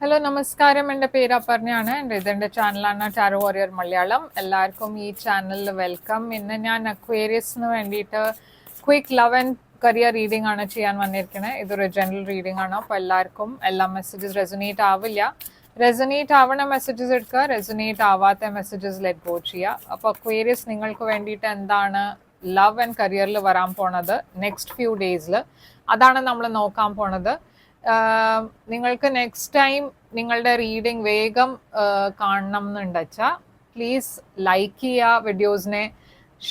Hello നമസ്കാരം, എൻ്റെ പേര് അപർണയാണ്. ഇതെൻ്റെ ചാനലാണ് ടാരോ വാരിയർ മലയാളം. എല്ലാവർക്കും ഈ ചാനലിൽ വെൽക്കം. ഇന്ന് ഞാൻ അക്വേറിയസിന് വേണ്ടിയിട്ട് quick love and career reading ആണ് ചെയ്യാൻ വന്നിരിക്കുന്നത്. ഇതൊരു ജനറൽ റീഡിംഗ് ആണ്. അപ്പോൾ എല്ലാവർക്കും എല്ലാ മെസ്സേജസ് റെസൊനേറ്റ് ആവില്ല. റെസൊനേറ്റ് ആവണ മെസ്സേജസ് എടുക്കുക, റെസൊനേറ്റ് ആവാത്ത മെസ്സേജസ് ലെറ്റ് ഗോ ചെയ്യുക. അപ്പോൾ അക്വേറിയസ് നിങ്ങൾക്ക് വേണ്ടിയിട്ട് എന്താണ് ലവ് ആൻഡ് കരിയറിൽ വരാൻ പോണത് നെക്സ്റ്റ് ഫ്യൂ ഡേയ്സിൽ, അതാണ് നമ്മൾ നോക്കാൻ പോണത്. നിങ്ങൾക്ക് നെക്സ്റ്റ് ടൈം നിങ്ങളുടെ റീഡിംഗ് വേഗം കാണണം എന്നുണ്ടെച്ചാൽ പ്ലീസ് ലൈക്ക് ചെയ്യുക, വീഡിയോസിനെ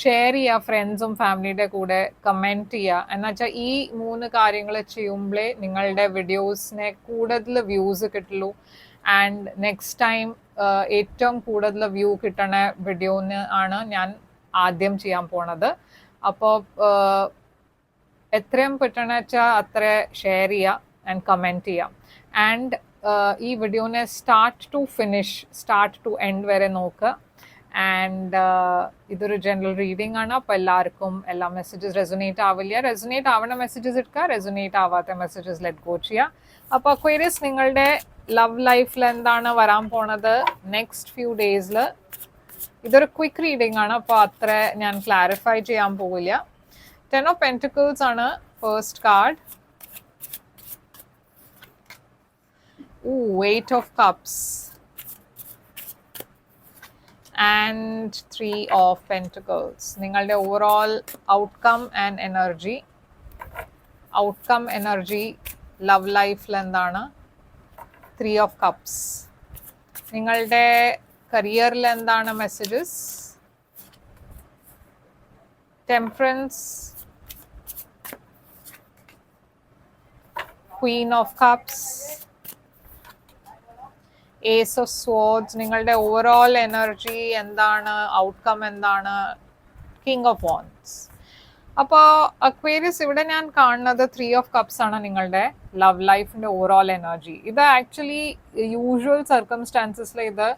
ഷെയർ ചെയ്യുക ഫ്രണ്ട്സും ഫാമിലിയുടെ കൂടെ, കമൻറ്റ് ചെയ്യുക. എന്നുവെച്ചാൽ ഈ 3 കാര്യങ്ങൾ ചെയ്യുമ്പോഴേ നിങ്ങളുടെ വീഡിയോസിനെ കൂടുതൽ വ്യൂസ് കിട്ടുള്ളൂ. ആൻഡ് നെക്സ്റ്റ് ടൈം ഏറ്റവും കൂടുതൽ വ്യൂ കിട്ടണ വീഡിയോന് ആണ് ഞാൻ ആദ്യം ചെയ്യാൻ പോണത്. അപ്പോൾ എത്രയും പറ്റണ വെച്ചാൽ അത്ര ഷെയർ ചെയ്യുക ആൻഡ് കമൻറ്റ് ചെയ്യാം. ആൻഡ് ഈ വീഡിയോനെ സ്റ്റാർട്ട് ടു എൻഡ് വരെ നോക്കുക. ആൻഡ് ഇതൊരു ജനറൽ റീഡിംഗ് ആണ്. അപ്പോൾ എല്ലാവർക്കും എല്ലാ മെസ്സേജസ് റെസൊനേറ്റ് ആവില്ല. റെസൊനേറ്റ് ആവണ മെസ്സേജസ് എടുക്കുക, റെസൊനേറ്റ് ആവാത്ത മെസ്സേജസ് ലെറ്റ് ഗോ ചെയ്യുക. അപ്പോൾ അക്വേറിയസ് നിങ്ങളുടെ ലവ് ലൈഫിൽ എന്താണ് വരാൻ പോണത് നെക്സ്റ്റ് ഫ്യൂ ഡേയ്സിൽ. ഇതൊരു ക്വിക്ക് റീഡിംഗ് ആണ്, അപ്പോൾ അത്ര ഞാൻ ക്ലാരിഫൈ ചെയ്യാൻ പോവില്ല. 10 of Pentacles ആണ് first card. Eight of Cups and 3 of Pentacles. നിങ്ങളുടെ overall outcome and energy love ലൈഫിൽ എന്താണ്? 3 of Cups. നിങ്ങളുടെ കരിയറിൽ എന്താണ് messages? Temperance, Queen of Cups, Ace of Swords. നിങ്ങളുടെ ഓവറോൾ എനർജി എന്താണ്? ഔട്ട്കം എന്താണ്? King of wands. അപ്പോൾ അക്വേറിയസ് ഇവിടെ ഞാൻ കാണുന്നത് 3 of Cups ആണ് നിങ്ങളുടെ ലവ് ലൈഫിൻ്റെ ഓവറോൾ എനർജി. ഇത് ആക്ച്വലി യൂഷ്വൽ സർക്കംസ്റ്റാൻസസിൽ ഇത്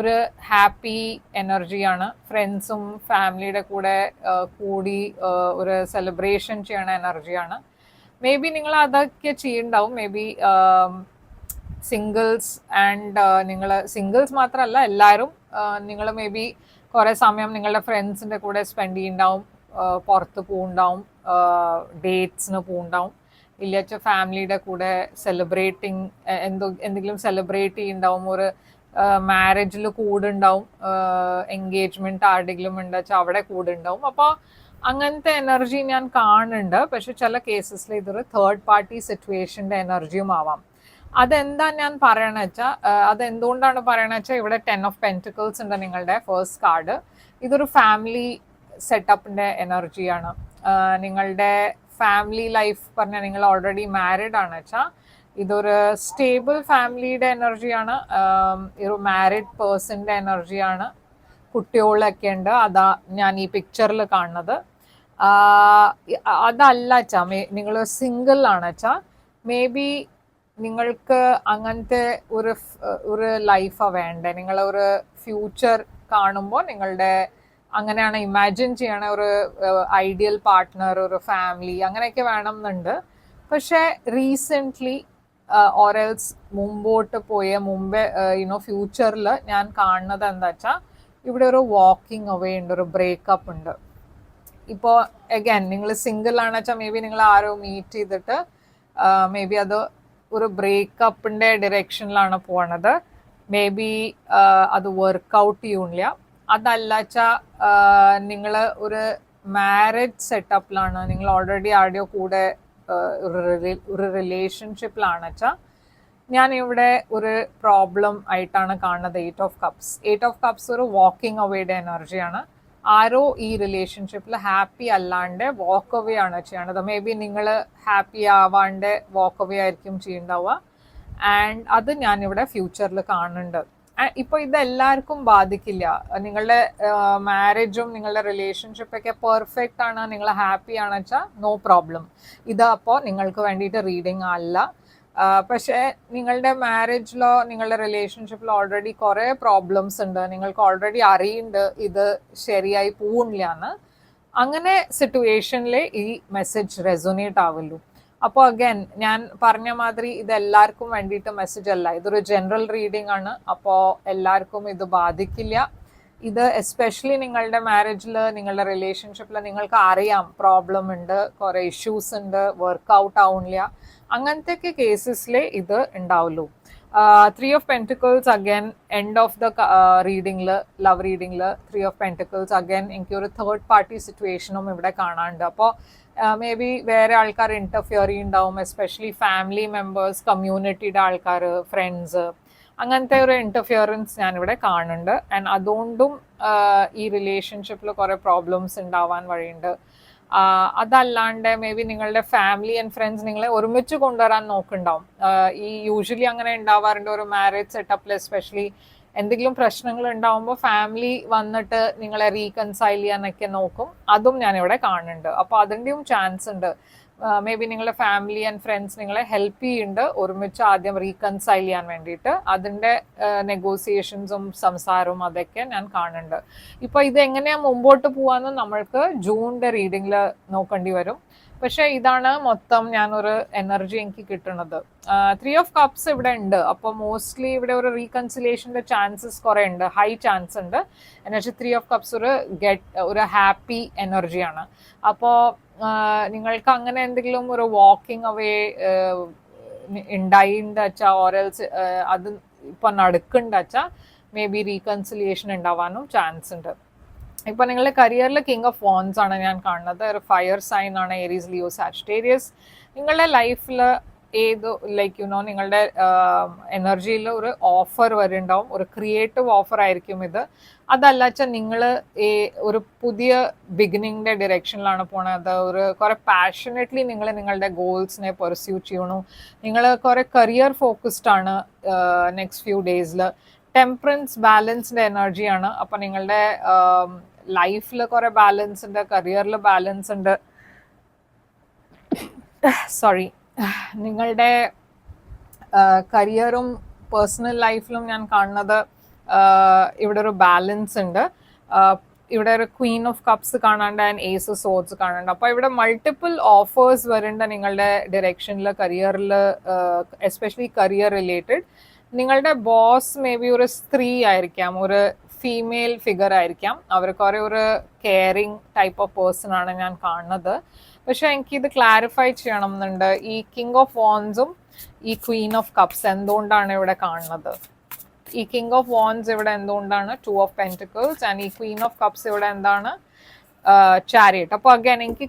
ഒരു ഹാപ്പി എനർജിയാണ്. ഫ്രണ്ട്സും ഫാമിലിയുടെ കൂടെ കൂടി ഒരു സെലിബ്രേഷൻ ചെയ്യണ എനർജിയാണ്. മേ ബി നിങ്ങൾ അതൊക്കെ ചെയ്യുന്നുണ്ടാവും. മേ ബി സിംഗിൾസ് ആൻഡ് നിങ്ങൾ സിംഗിൾസ് മാത്രമല്ല എല്ലാവരും നിങ്ങൾ മേ ബി കുറേ സമയം നിങ്ങളുടെ ഫ്രണ്ട്സിൻ്റെ കൂടെ സ്പെൻഡ് ചെയ്യുന്നുണ്ടാവും, പുറത്ത് പോകുന്നുണ്ടാവും, ഡേറ്റ്സിന് പോകുന്നുണ്ടാവും, ഇല്ലാച്ച ഫാമിലിയുടെ കൂടെ സെലിബ്രേറ്റിംഗ് എന്തെങ്കിലും സെലിബ്രേറ്റ് ചെയ്യുന്നുണ്ടാവും, ഒരു മാരേജിൽ കൂടുണ്ടാവും, എൻഗേജ്മെൻറ്റ് ആരുടെങ്കിലും ഉണ്ടെച്ചാൽ അവിടെ കൂടുണ്ടാവും. അപ്പോൾ അങ്ങനത്തെ എനർജി ഞാൻ കാണുന്നുണ്ട്. പക്ഷെ ചില കേസസിൽ ഇതൊരു തേർഡ് പാർട്ടി സിറ്റുവേഷൻ്റെ എനർജിയും ആവാം. അതെന്താ ഞാൻ പറയണ വെച്ചാൽ, അതെന്തുകൊണ്ടാണ് പറയണ വെച്ചാൽ ഇവിടെ 10 of Pentacles ഉണ്ട് നിങ്ങളുടെ ഫസ്റ്റ് കാർഡ്. ഇതൊരു ഫാമിലി സെറ്റപ്പിൻ്റെ എനർജിയാണ്. നിങ്ങളുടെ ഫാമിലി ലൈഫ് പറഞ്ഞാൽ നിങ്ങൾ ഓൾറെഡി മാരീഡ് ആണ് വെച്ചാൽ ഇതൊരു സ്റ്റേബിൾ ഫാമിലിയുടെ എനർജിയാണ്. ഒരു മാരിഡ് പേഴ്സൻ്റെ എനർജിയാണ്. കുട്ടികളൊക്കെ ഉണ്ട്. അതാ ഞാൻ ഈ പിക്ചറിൽ കാണുന്നത്. അതല്ല വെച്ചാൽ നിങ്ങൾ സിംഗിൾ ആണ് വെച്ചാൽ മേ ബി നിങ്ങൾക്ക് അങ്ങനത്തെ ഒരു ലൈഫാണ് വേണ്ടത്. നിങ്ങളൊരു ഫ്യൂച്ചർ കാണുമ്പോൾ നിങ്ങളുടെ അങ്ങനെയാണ് ഇമാജിൻ ചെയ്യണ ഒരു ഐഡിയൽ പാർട്ട്ണർ, ഒരു ഫാമിലി അങ്ങനെയൊക്കെ വേണം എന്നുണ്ട്. പക്ഷേ റീസെൻ്റ്ലി ഓറൽസ് മുമ്പോട്ട് മുമ്പേ ഫ്യൂച്ചറിൽ ഞാൻ കാണുന്നത് എന്താ വെച്ചാൽ ഇവിടെ ഒരു വാക്കിംഗ് അവേ ഉണ്ട്, ഒരു ബ്രേക്കപ്പ് ഉണ്ട്. ഇപ്പോൾ അഗൈൻ നിങ്ങൾ സിംഗിൾ ആണെന്ന് വെച്ചാൽ മേ ബി നിങ്ങൾ ആരോ മീറ്റ് ചെയ്തിട്ട് മേ ബി അത് ഒരു ബ്രേക്കപ്പിൻ്റെ ഡിറക്ഷനിലാണ് പോണത്. മേ ബി അത് വർക്കൗട്ട് ചെയ്യൂല. അതല്ല വെച്ചാൽ നിങ്ങൾ ഒരു മാരേജ് സെറ്റപ്പിലാണ്, നിങ്ങൾ ഓൾറെഡി ആരുടെയോ കൂടെ ഒരു റിലേഷൻഷിപ്പിലാണ് വെച്ചാൽ ഞാൻ ഇവിടെ ഒരു പ്രോബ്ലം ആയിട്ടാണ് കാണുന്നത്. 8 of Cups ഒരു വാക്കിംഗ് അവേയുടെ എനർജിയാണ്. ആരോ ഈ റിലേഷൻഷിപ്പിൽ ഹാപ്പി അല്ലാണ്ട് വാക്ക് അവേ ആണ് ചെയ്യണത്. മേ ബി നിങ്ങൾ ഹാപ്പി ആവാണ്ട് വാക്ക് അവേ ആയിരിക്കും ചെയ്യുന്നുണ്ടാവുക. ആൻഡ് അത് ഞാനിവിടെ ഫ്യൂച്ചറിൽ കാണുന്നുണ്ട്. ഇപ്പോൾ ഇതെല്ലാവർക്കും ബാധിക്കില്ല. നിങ്ങളുടെ മാരേജും നിങ്ങളുടെ റിലേഷൻഷിപ്പൊക്കെ പെർഫെക്റ്റ് ആണ്, നിങ്ങൾ ഹാപ്പി ആണെന്ന് വെച്ചാൽ നോ പ്രോബ്ലം. ഇത് അപ്പോൾ നിങ്ങൾക്ക് വേണ്ടിയിട്ട് റീഡിങ് അല്ല. പക്ഷേ നിങ്ങളുടെ മാരേജിലോ നിങ്ങളുടെ റിലേഷൻഷിപ്പിലോ ഓൾറെഡി കുറേ പ്രോബ്ലംസ് ഉണ്ട്, നിങ്ങൾക്ക് ഓൾറെഡി അറിയുന്നുണ്ട് ഇത് ശരിയായി പോകുന്നില്ല എന്ന്. അങ്ങനെ സിറ്റുവേഷനിൽ ഈ മെസ്സേജ് റെസൊനേറ്റ് ആവുള്ളൂ. അപ്പോൾ അഗൈൻ ഞാൻ പറഞ്ഞ മാതിരി ഇത് എല്ലാവർക്കും വേണ്ടിയിട്ട് മെസ്സേജ് അല്ല, ഇതൊരു ജനറൽ റീഡിംഗ് ആണ്. അപ്പോൾ എല്ലാവർക്കും ഇത് ബാധിക്കില്ല. ഇത് എസ്പെഷ്യലി നിങ്ങളുടെ മാരേജിൽ, നിങ്ങളുടെ റിലേഷൻഷിപ്പിൽ നിങ്ങൾക്ക് അറിയാം പ്രോബ്ലം ഉണ്ട്, കുറേ ഇഷ്യൂസ് ഉണ്ട്, വർക്ക്ഔട്ട് ആവുന്നില്ല, അങ്ങനത്തെ കേസസിൽ ഇത് ഉണ്ടാവുള്ളൂ. 3 of Pentacles again, end of the റീഡിങ്ങിൽ, ലവ് റീഡിങ്ങിൽ 3 of Pentacles again എനിക്കൊരു തേർഡ് പാർട്ടി സിറ്റുവേഷനും ഇവിടെ കാണാനുണ്ട്. അപ്പോൾ മേ ബി വേറെ ആൾക്കാർ ഇൻ്റർഫിയർ ചെയ്യുന്നുണ്ടാവും, എസ്പെഷ്യലി ഫാമിലി മെമ്പേഴ്സ്, കമ്മ്യൂണിറ്റിയുടെ ആൾക്കാർ, ഫ്രണ്ട്സ്, അങ്ങനത്തെ ഒരു ഇൻ്റർഫിയറൻസ് ഞാനിവിടെ കാണുന്നുണ്ട്. ആൻഡ് അതുകൊണ്ടും ഈ റിലേഷൻഷിപ്പിൽ കുറേ പ്രോബ്ലംസ് ഉണ്ടാവാൻ വഴിയുണ്ട്. അതല്ലാണ്ട് മേ ബി നിങ്ങളുടെ ഫാമിലി ആൻഡ് ഫ്രണ്ട്സ് നിങ്ങളെ ഒരുമിച്ച് കൊണ്ടുവരാൻ നോക്കുന്നുണ്ടാവും. ഈ യൂഷ്വലി അങ്ങനെ ഉണ്ടാവാറുണ്ട് ഒരു മാരേജ് സെറ്റപ്പിൽ, എസ്പെഷ്യലി എന്തെങ്കിലും പ്രശ്നങ്ങൾ ഉണ്ടാവുമ്പോൾ ഫാമിലി വന്നിട്ട് നിങ്ങളെ റീകൺസൈൽ ചെയ്യാനൊക്കെ നോക്കും. അതും ഞാനിവിടെ കാണുന്നുണ്ട്. അപ്പോൾ അതിൻ്റെയും ചാൻസ് ഉണ്ട്. മേ ബി നിങ്ങളുടെ ഫാമിലി ആൻഡ് ഫ്രണ്ട്സ് നിങ്ങളെ ഹെൽപ്പ് ചെയ്യുന്നുണ്ട് ഒരുമിച്ച് ആദ്യം റീകൺസൈൽ ചെയ്യാൻ വേണ്ടിയിട്ട്. അതിൻ്റെ നെഗോസിയേഷൻസും സംസാരവും അതൊക്കെ ഞാൻ കാണുന്നുണ്ട്. ഇപ്പോൾ ഇത് എങ്ങനെയാണ് മുമ്പോട്ട് പോകാമെന്ന് നമ്മൾക്ക് ജൂണിൻ്റെ റീഡിങ്ങിൽ നോക്കേണ്ടി വരും. പക്ഷേ ഇതാണ് മൊത്തം ഞാനൊരു എനർജി എനിക്ക് കിട്ടുന്നത്. 3 of Cups ഇവിടെ ഉണ്ട്. അപ്പോൾ മോസ്റ്റ്ലി ഇവിടെ ഒരു റീകൺസിലേഷൻ്റെ ചാൻസസ് കുറേ ഉണ്ട്, ഹൈ ചാൻസ് ഉണ്ട്. എന്നുവെച്ചാൽ 3 of Cups ഒരു ഹാപ്പി എനർജിയാണ്. അപ്പോൾ നിങ്ങൾക്ക് അങ്ങനെ എന്തെങ്കിലും ഒരു വാക്കിംഗ് അവേ ഉണ്ടായിണ്ട് വെച്ചാൽ, ഓരൽസ് അത് ഇപ്പം നടക്കുന്നുണ്ട് വെച്ചാൽ മേ ബി റീകൺസിലിയേഷൻ ഉണ്ടാവാനും ചാൻസ് ഉണ്ട്. ഇപ്പൊ നിങ്ങളുടെ കരിയറിൽ കിങ് ഓഫ് വോൺസ് ആണ് ഞാൻ കാണുന്നത്. ഒരു ഫയർ സൈൻ ആണ്, ഏരീസ്, ലിയോ, സാജിറ്റേറിയസ്. നിങ്ങളുടെ ലൈഫിൽ ലൈക്ക് നിങ്ങളുടെ എനർജിയിൽ ഒരു ഓഫർ വരുന്നുണ്ടാവും, ഒരു ക്രിയേറ്റീവ് ഓഫർ ആയിരിക്കും ഇത്. അതല്ല വെച്ചാൽ നിങ്ങൾ ഒരു പുതിയ ബിഗിനിങ്ങിൻ്റെ ഡിറക്ഷനിലാണ് പോണത്. കുറെ പാഷനറ്റ്ലി നിങ്ങൾ നിങ്ങളുടെ ഗോൾസിനെ പെർസ്യൂ ചെയ്യണു. നിങ്ങൾ കുറെ കരിയർ ഫോക്കസ്ഡ് ആണ് നെക്സ്റ്റ് ഫ്യൂ ഡേയ്സിൽ. ടെമ്പറൻസ്, ബാലൻസിൻ്റെ എനർജിയാണ്. അപ്പം നിങ്ങളുടെ ലൈഫിൽ കുറെ ബാലൻസ് ഉണ്ട്, കരിയറിൽ ബാലൻസ് ഉണ്ട്. സോറി, നിങ്ങളുടെ കരിയറും പേഴ്സണൽ ലൈഫിലും ഞാൻ കാണുന്നത് ഇവിടെ ഒരു ബാലൻസ് ഉണ്ട്. ഇവിടെ ഒരു ക്വീൻ ഓഫ് കപ്സ് കാണാണ്ട് ആൻഡ് ഏസ് ഓഫ് സോർഡ്സ് കാണാണ്ട്. അപ്പോൾ ഇവിടെ മൾട്ടിപ്പിൾ ഓഫേഴ്സ് വരുന്നുണ്ട് നിങ്ങളുടെ ഡിറക്ഷനിൽ, കരിയറിൽ, എസ്പെഷ്യലി കരിയർ റിലേറ്റഡ്. നിങ്ങളുടെ ബോസ് മേ ബി ഒരു സ്ത്രീ ആയിരിക്കാം, ഒരു ഫീമെയിൽ ഫിഗർ ആയിരിക്കാം. അവർ കുറേ ഒരു കെയറിങ് ടൈപ്പ് ഓഫ് പേഴ്സൺ ആണ് ഞാൻ കാണുന്നത്. പക്ഷെ എനിക്കിത് ക്ലാരിഫൈ ചെയ്യണം എന്നുണ്ട്. ഈ കിങ് ഓഫ് വോൺസും ഈ ക്വീൻ ഓഫ് കപ്സ് എന്തുകൊണ്ടാണ് ഇവിടെ കാണുന്നത്? ഈ കിങ് ഓഫ് വോൺസ് ഇവിടെ എന്തുകൊണ്ടാണ് 2 of Pentacles ആൻഡ് ഈ ക്വീൻ ഓഫ് കപ്സ് ഇവിടെ എന്താണ് ചാരിയറ്റ്? അപ്പോൾ അഗൈൻ എനിക്ക്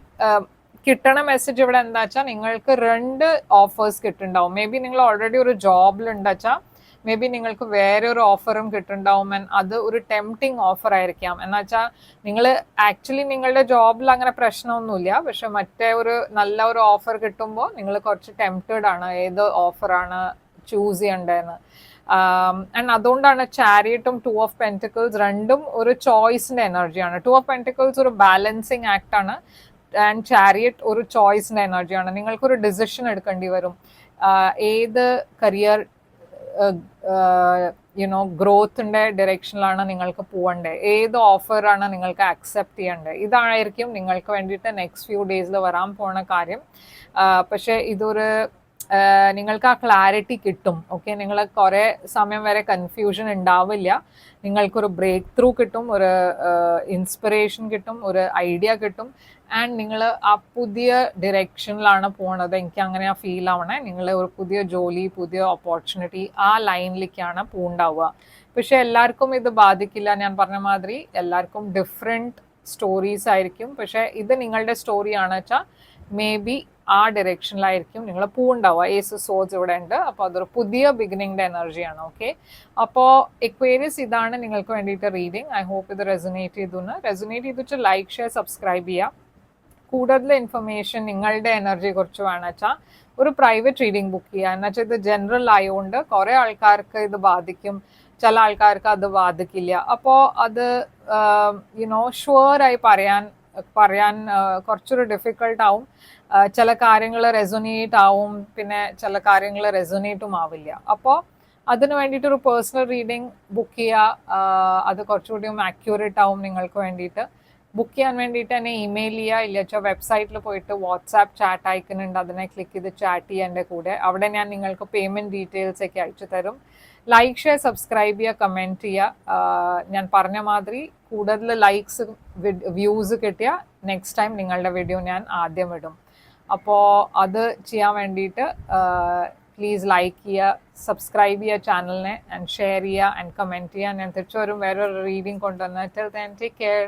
കിട്ടണ മെസ്സേജ് ഇവിടെ എന്താ വെച്ചാൽ നിങ്ങൾക്ക് 2 ഓഫേഴ്സ് കിട്ടുന്നുണ്ടാവും. മേ ബി നിങ്ങൾ ഓൾറെഡി ഒരു ജോബിലുണ്ട് വെച്ചാൽ മേ ബി നിങ്ങൾക്ക് വേറെ ഒരു ഓഫറും കിട്ടുന്നുണ്ടാവും. അത് ഒരു ടെംപ്റ്റിംഗ് ഓഫർ ആയിരിക്കാം. എന്ന് വെച്ചാൽ നിങ്ങൾ ആക്ച്വലി നിങ്ങളുടെ ജോബിൽ അങ്ങനെ പ്രശ്നമൊന്നുമില്ല, പക്ഷെ മറ്റേ ഒരു നല്ല ഒരു ഓഫർ കിട്ടുമ്പോൾ നിങ്ങൾ കുറച്ച് ടെംപ്റ്റഡ് ആണ് ഏത് ഓഫറാണ് ചൂസ് ചെയ്യേണ്ടതെന്ന്. ആൻഡ് അതുകൊണ്ടാണ് ചാരിയറ്റും 2 of Pentacles രണ്ടും ഒരു ചോയ്സിന്റെ എനർജിയാണ്. 2 of Pentacles ഒരു ബാലൻസിങ് ആക്ട് ആണ് ആൻഡ് ചാരിയറ്റ് ഒരു ചോയ്സിന്റെ എനർജിയാണ്. നിങ്ങൾക്കൊരു ഡിസിഷൻ എടുക്കേണ്ടി വരും. ഏത് കരിയർ ഗ്രോത്തിന്റെ ഡയറക്ഷനിലാണ് നിങ്ങൾക്ക് പോകേണ്ടത്, ഏത് ഓഫറാണ് നിങ്ങൾക്ക് അക്സെപ്റ്റ് ചെയ്യേണ്ടത്. ഇതായിരിക്കും നിങ്ങൾക്ക് വേണ്ടിയിട്ട് നെക്സ്റ്റ് ഫ്യൂ ഡേയ്സിൽ വരാൻ പോണ കാര്യം. പക്ഷെ ഇതൊരു നിങ്ങൾക്ക് ആ ക്ലാരിറ്റി കിട്ടും. ഓക്കെ, നിങ്ങൾ കുറേ സമയം വരെ കൺഫ്യൂഷൻ ഉണ്ടാവില്ല. നിങ്ങൾക്കൊരു ബ്രേക്ക് ത്രൂ കിട്ടും, ഒരു ഇൻസ്പിറേഷൻ കിട്ടും, ഒരു ഐഡിയ കിട്ടും. ആൻഡ് നിങ്ങൾ ആ പുതിയ ഡിറക്ഷനിലാണ് പോണത്. എനിക്ക് അങ്ങനെ ആ ഫീൽ ആവണേ. നിങ്ങൾ ഒരു പുതിയ ജോലി, പുതിയ ഓപ്പർച്യൂണിറ്റി, ആ ലൈനിലേക്കാണ് പോണ്ടാവുക. പക്ഷെ എല്ലാവർക്കും ഇത് ബാധിക്കില്ല. ഞാൻ പറഞ്ഞ മാതിരി എല്ലാവർക്കും ഡിഫറെൻറ്റ് സ്റ്റോറീസ് ആയിരിക്കും. പക്ഷെ ഇത് നിങ്ങളുടെ സ്റ്റോറിയാണ് വെച്ചാൽ മേ ബി ആ ഡയറക്ഷനിലായിരിക്കും നിങ്ങൾ പോവുണ്ടാവുക. ഏസ് സോഴ്സ് ഇവിടെ ഉണ്ട്. അപ്പോൾ അതൊരു പുതിയ ബിഗിനിങ്ങിൻ്റെ എനർജിയാണ്. ഓക്കെ, അപ്പോൾ എക്വേരിയസ് ഇതാണ് നിങ്ങൾക്ക് വേണ്ടിയിട്ട് റീഡിങ്. ഐ ഹോപ്പ് ഇത് റെസൊനേറ്റ് ചെയ്തിട്ട് ലൈക്ക്, ഷെയർ, സബ്സ്ക്രൈബ് ചെയ്യുക. കൂടുതൽ ഇൻഫർമേഷൻ നിങ്ങളുടെ എനർജിയെ കുറിച്ച് വേണം വെച്ചാൽ ഒരു പ്രൈവറ്റ് റീഡിംഗ് ബുക്ക് ചെയ്യുക. എന്നുവെച്ചാൽ ഇത് ജനറൽ ആയതുകൊണ്ട് കുറേ ആൾക്കാർക്ക് ഇത് ബാധിക്കും, ചില ആൾക്കാർക്ക് അത് ബാധിക്കില്ല. അപ്പോൾ അത് ഷുവറായി പറയാൻ കുറച്ചൊരു ഡിഫിക്കൾട്ട് ആവും. ചില കാര്യങ്ങൾ റെസൊനേറ്റ് ആവും, പിന്നെ ചില കാര്യങ്ങൾ റെസൊനേറ്റും ആവില്ല. അപ്പോൾ അതിന് വേണ്ടിയിട്ടൊരു പേഴ്സണൽ റീഡിംഗ് ബുക്ക് ചെയ്യുക. അത് കുറച്ചുകൂടിയും ആക്യുറേറ്റ് ആവും നിങ്ങൾക്ക് വേണ്ടിയിട്ട്. ബുക്ക് ചെയ്യാൻ വേണ്ടിയിട്ട് എന്നെ ഇമെയിൽ ചെയ്യുക, ഇല്ല വെച്ചാൽ വെബ്സൈറ്റിൽ പോയിട്ട് വാട്സാപ്പ് ചാറ്റ് അയക്കുന്നുണ്ട്, അതിനെ ക്ലിക്ക് ചെയ്ത് ചാറ്റ് ചെയ്യുക എൻ്റെ കൂടെ. അവിടെ ഞാൻ നിങ്ങൾക്ക് പേയ്മെൻറ്റ് ഡീറ്റെയിൽസ് ഒക്കെ അയച്ചു തരും. ലൈക്ക്, ഷെയർ, സബ്സ്ക്രൈബ് ചെയ്യുക, കമൻറ്റ് ചെയ്യുക. ഞാൻ പറഞ്ഞ മാതിരി കൂടുതൽ ലൈക്സ് വ്യൂസ് കിട്ടിയാൽ നെക്സ്റ്റ് ടൈം നിങ്ങളുടെ വീഡിയോ ഞാൻ ആദ്യം ഇടും. അപ്പോൾ അത് ചെയ്യാൻ വേണ്ടിയിട്ട് പ്ലീസ് ലൈക്ക് ചെയ്യുക, സബ്സ്ക്രൈബ് ചെയ്യുക ചാനലിനെ, ആൻഡ് ഷെയർ ചെയ്യുക ആൻഡ് കമൻറ്റ് ചെയ്യുക. ഞാൻ തിരിച്ചു വരും വേറൊരു റീഡിങ് കൊണ്ടുവന്ന്. Till then take care.